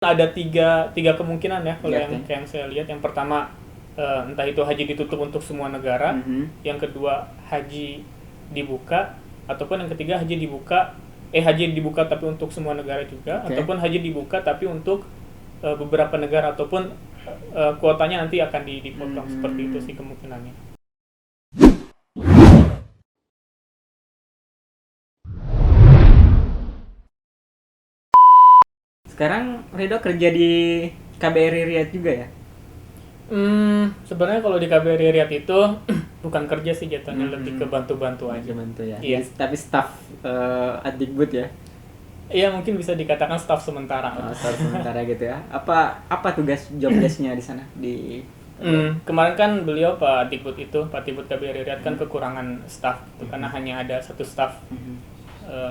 Ada tiga kemungkinan ya kalau Lihat, yang ya. kayak yang saya lihat. Yang pertama, entah itu haji ditutup untuk semua negara, yang kedua haji dibuka, ataupun yang ketiga haji dibuka tapi untuk semua negara juga, Oke. ataupun haji dibuka tapi untuk beberapa negara, ataupun kuotanya nanti akan dipotong. Seperti itu sih kemungkinannya. Sekarang Rido kerja di KBRI Riyadh juga ya? Sebenarnya kalau di KBRI Riyadh itu bukan kerja sih jatuhnya, lebih ke bantu-bantu aja. Bantu ya. Iya. Jadi, tapi staff Adikbud ya. Iya, mungkin bisa dikatakan staf sementara. Staff sementara gitu ya. Apa tugas job desk-nya di sana di Kemarin kan beliau Pak Dikbud Pak Dikbud KBRI Riyadh kan kekurangan staf itu karena hanya ada satu staf.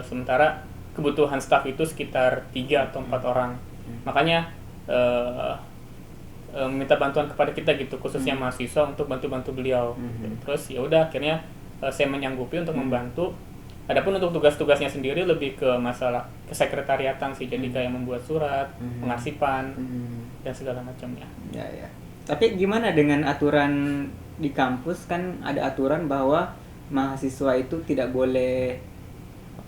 Sementara kebutuhan staf itu sekitar 3 atau 4 orang. Makanya minta bantuan kepada kita gitu, khususnya mahasiswa untuk bantu-bantu beliau. Terus ya udah akhirnya saya menyanggupi untuk membantu. Adapun untuk tugas-tugasnya sendiri lebih ke masalah kesekretariatan sih, jadi kayak membuat surat, pengarsipan dan segala macamnya. Ya, ya. Tapi gimana dengan aturan di kampus? Kan ada aturan bahwa mahasiswa itu tidak boleh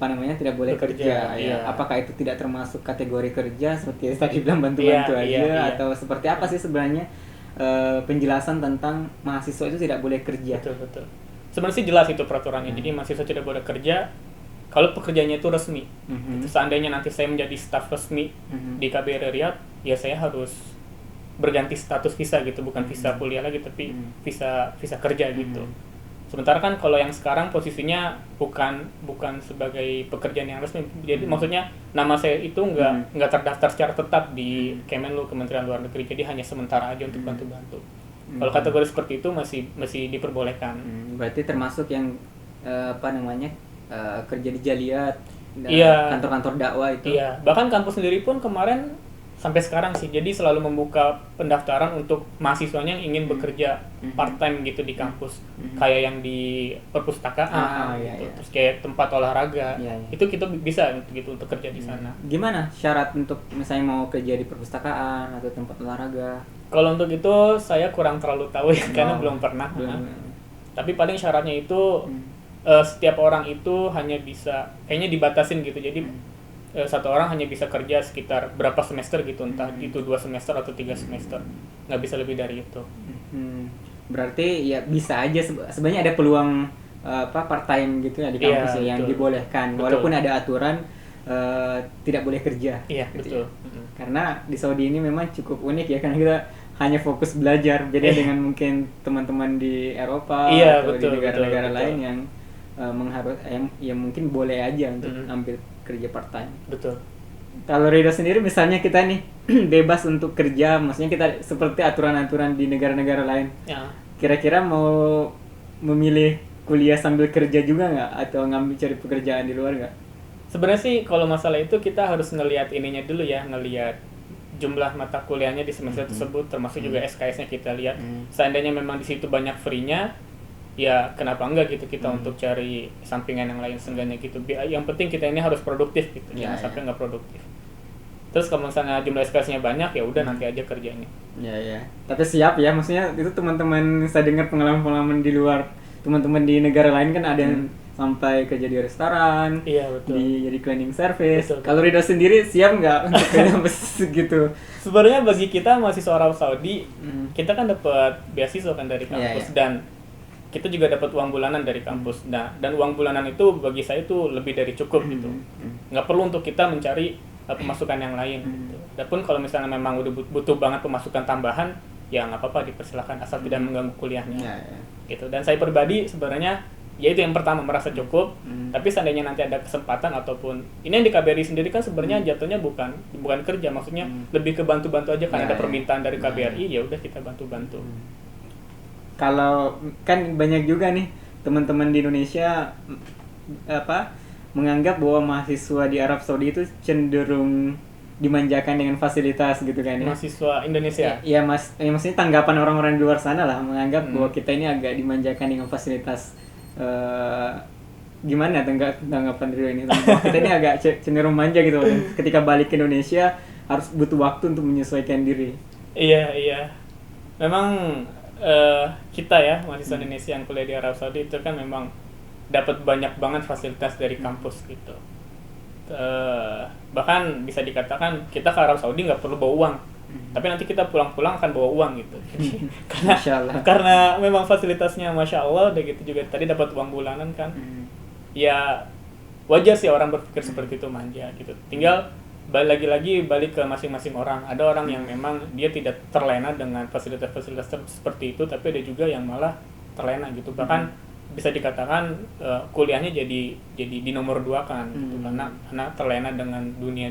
tidak boleh Bekerja, kerja. iya. Apakah itu tidak termasuk kategori kerja seperti tadi bilang bantu-bantu aja Iya. atau seperti apa sih sebenarnya penjelasan tentang mahasiswa itu tidak boleh kerja? Betul. Sebenarnya sih jelas itu peraturannya. Jadi mahasiswa tidak boleh kerja kalau pekerjaannya itu resmi. Seandainya nanti saya menjadi staf resmi di KBRI Riyadh, ya saya harus berganti status visa gitu, bukan visa kuliah lagi tapi visa kerja gitu. Sementara kan kalau yang sekarang posisinya bukan sebagai pekerjaan yang resmi. Jadi maksudnya nama saya itu nggak terdaftar secara tetap di Kemenlu, Kementerian Luar Negeri. Jadi hanya sementara aja untuk bantu-bantu. Kalau kategori seperti itu masih diperbolehkan. Berarti termasuk yang kerja di Jaliyat, Iya. kantor-kantor dakwah itu. Iya, bahkan kampus sendiri pun kemarin sampai sekarang sih, jadi selalu membuka pendaftaran untuk mahasiswanya yang ingin bekerja part time gitu di kampus, kayak yang di perpustakaan, gitu. Iya. Terus kayak tempat olahraga, Iya. itu kita bisa gitu untuk kerja di sana. Gimana syarat untuk misalnya mau kerja di perpustakaan atau tempat olahraga? Kalau untuk itu saya kurang terlalu tahu ya, karena belum pernah. Tapi paling syaratnya itu setiap orang itu hanya bisa, kayaknya dibatasin gitu, jadi satu orang hanya bisa kerja sekitar berapa semester gitu, entah itu 2 semester atau 3 semester, nggak bisa lebih dari itu. Berarti ya bisa aja sebenarnya ada peluang part time gitu ya di kampus ya, yang dibolehkan. Betul. Walaupun ada aturan tidak boleh kerja. Iya, gitu betul. Ya. Karena di Saudi ini memang cukup unik ya, karena kita hanya fokus belajar, beda dengan mungkin teman-teman di Eropa atau di negara-negara lain yang ya mungkin boleh aja untuk ambil kerja part time. Betul. Kalau Rido sendiri misalnya kita nih bebas untuk kerja, maksudnya kita seperti aturan-aturan di negara-negara lain. Ya. Kira-kira mau memilih kuliah sambil kerja juga nggak, atau ngambil cari pekerjaan di luar nggak? Sebenarnya sih kalau masalah itu kita harus ngelihat ininya dulu ya, ngelihat jumlah mata kuliahnya di semester tersebut, termasuk juga SKS-nya kita lihat. Seandainya memang di situ banyak free-nya, ya kenapa enggak gitu kita untuk cari sampingan yang lain seenggaknya gitu. Yang penting kita ini harus produktif gitu, jangan sampai nggak produktif. Terus kalau misalnya jumlah SKS-nya banyak, ya udah nanti aja kerjanya. Ya. Tapi siap ya, maksudnya itu teman-teman saya dengar pengalaman-pengalaman di luar, teman-teman di negara lain kan ada yang sampai kerja di restoran, iya, betul, jadi cleaning service. Betul. Kalau Rido sendiri siap nggak untuk kerja gitu? Sebenarnya bagi kita mahasiswa Arab Saudi, kita kan dapat beasiswa kan dari kampus, dan kita juga dapat uang bulanan dari kampus. Nah, dan uang bulanan itu bagi saya itu lebih dari cukup gitu. Nggak perlu untuk kita mencari pemasukan yang lain gitu. Dan pun kalau misalnya memang udah butuh banget pemasukan tambahan, ya nggak apa-apa, dipersilakan asal tidak mengganggu kuliahnya. Gitu. Dan saya pribadi sebenarnya ya itu yang pertama, merasa cukup. Tapi seandainya nanti ada kesempatan ataupun ini yang di KBRI sendiri kan sebenarnya jatuhnya bukan kerja, maksudnya lebih ke bantu-bantu aja, karena ada permintaan dari KBRI, ya udah kita bantu-bantu. Kalau kan banyak juga nih teman-teman di Indonesia menganggap bahwa mahasiswa di Arab Saudi itu cenderung dimanjakan dengan fasilitas gitu kan ya. Mahasiswa Indonesia. Iya maksudnya tanggapan orang-orang di luar sana lah menganggap bahwa kita ini agak dimanjakan dengan fasilitas. Gimana tanggapan Rio ini? Bahwa kita ini agak cenderung manja gitu. Ketika balik ke Indonesia harus butuh waktu untuk menyesuaikan diri. Iya. Memang kita ya mahasiswa Indonesia yang kuliah di Arab Saudi itu kan memang dapat banyak banget fasilitas dari kampus gitu. Bahkan bisa dikatakan kita ke Arab Saudi nggak perlu bawa uang, tapi nanti kita pulang-pulang akan bawa uang gitu. karena memang fasilitasnya Masya Allah, udah gitu juga tadi dapat uang bulanan kan. Ya wajar sih orang berpikir seperti itu, manja gitu. Tinggal balik ke masing-masing orang. Ada orang yang memang dia tidak terlena dengan fasilitas-fasilitas seperti itu, tapi ada juga yang malah terlena gitu. Bahkan bisa dikatakan kuliahnya jadi di nomor 2 kan gitu, karena terlena dengan dunia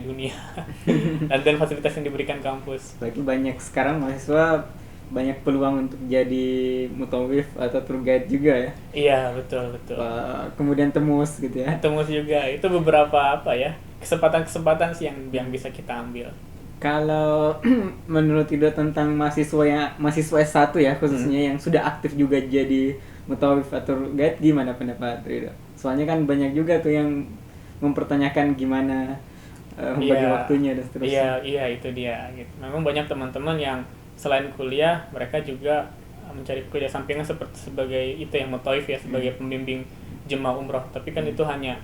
dan fasilitas yang diberikan kampus. Berarti banyak sekarang mahasiswa banyak peluang untuk jadi mutawif atau tour guide juga ya. Iya, betul. Kemudian temus gitu ya. Temus juga. Itu beberapa kesempatan sih yang bisa kita ambil. Kalau menurut Ido tentang mahasiswa S1 ya khususnya yang sudah aktif juga jadi mutawif atau guide, gimana pendapat Ido? Soalnya kan banyak juga tuh yang mempertanyakan gimana membagi waktunya dan seterusnya. Iya, itu dia gitu. Memang banyak teman-teman yang selain kuliah mereka juga mencari kerja sampingan sebagai itu yang mutawif ya, sebagai pembimbing jemaah umroh. Tapi kan itu hanya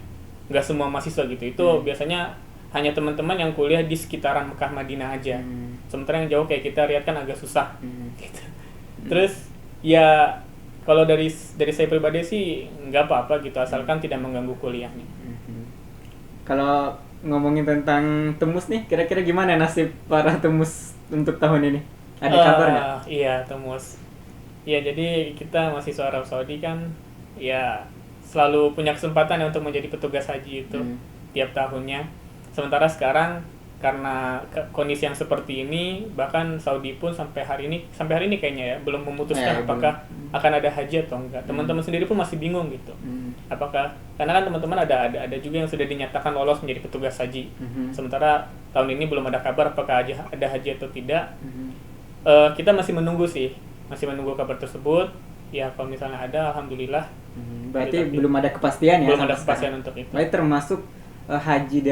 nggak semua mahasiswa gitu. Itu biasanya hanya teman-teman yang kuliah di sekitaran Mekah Madinah aja. Sementara yang jauh kayak kita lihat kan agak susah gitu. Terus ya kalau dari saya pribadi sih nggak apa-apa gitu, asalkan tidak mengganggu kuliahnya. Kalau ngomongin tentang temus nih, kira-kira gimana nasib para temus untuk tahun ini? Ada kabar nggak? Iya, temus. Ya, jadi kita mahasiswa Arab Saudi kan ya selalu punya kesempatan ya untuk menjadi petugas haji itu tiap tahunnya. Sementara sekarang karena kondisi yang seperti ini, bahkan Saudi pun sampai hari ini kayaknya ya belum memutuskan apakah akan ada haji atau enggak. Teman-teman sendiri pun masih bingung gitu. Apakah, karena kan teman-teman ada juga yang sudah dinyatakan lolos menjadi petugas haji. Sementara tahun ini belum ada kabar apakah ada haji atau tidak. Kita masih menunggu kabar tersebut. Ya kalau misalnya ada, alhamdulillah. Berarti belum ada kepastian ya? Belum ada kepastian untuk itu. Berarti termasuk haji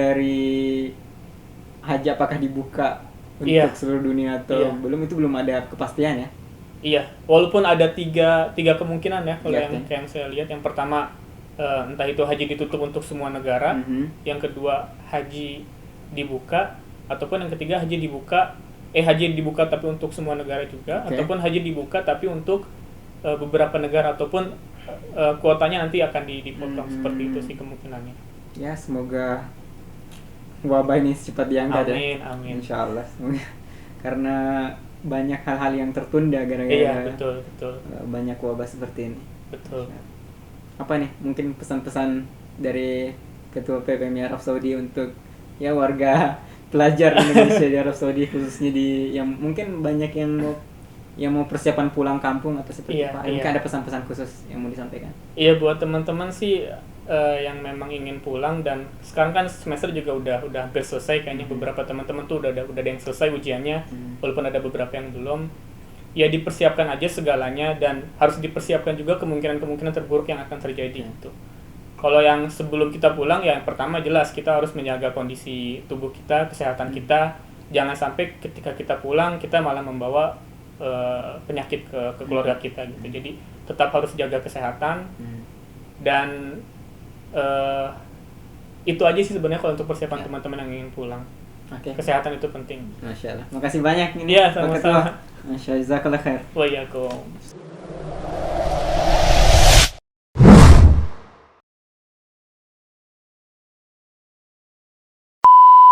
apakah dibuka untuk seluruh dunia atau belum, itu belum ada kepastian ya? Iya, walaupun ada tiga kemungkinan ya kalau yang saya lihat. Yang pertama entah itu haji ditutup untuk semua negara, yang kedua haji dibuka, ataupun yang ketiga haji dibuka tapi untuk semua negara juga, ataupun haji dibuka tapi untuk beberapa negara, ataupun kuotanya nanti akan dipotong. Seperti itu sih kemungkinannya. Ya, semoga wabah ini cepat diangkat. Amin. Insya Allah. Karena banyak hal-hal yang tertunda gara-gara betul. Banyak wabah seperti ini. Betul. Apa nih mungkin pesan-pesan dari Ketua PPMI Arab Saudi untuk ya warga pelajar Indonesia di Arab Saudi, khususnya yang mungkin banyak yang mau persiapan pulang kampung atau seperti apa? Mungkin ada pesan-pesan khusus yang mau disampaikan? Iya, buat teman-teman sih yang memang ingin pulang, dan sekarang kan semester juga udah hampir selesai kayaknya. Beberapa teman-teman tuh udah ada yang selesai ujiannya, walaupun ada beberapa yang belum. Ya dipersiapkan aja segalanya, dan harus dipersiapkan juga kemungkinan terburuk yang akan terjadi gitu. Kalau yang sebelum kita pulang, ya yang pertama jelas kita harus menjaga kondisi tubuh kita, kesehatan kita. Jangan sampai ketika kita pulang kita malah membawa penyakit ke keluarga kita gitu. Jadi tetap harus jaga kesehatan. Dan itu aja sih sebenarnya kalau untuk persiapan teman-teman yang ingin pulang. Kesehatan itu penting. Masya Allah. Makasih banyak ini. Iya, sama-sama. Masya Allah. Jazakallah khair. Waalaikumsalam.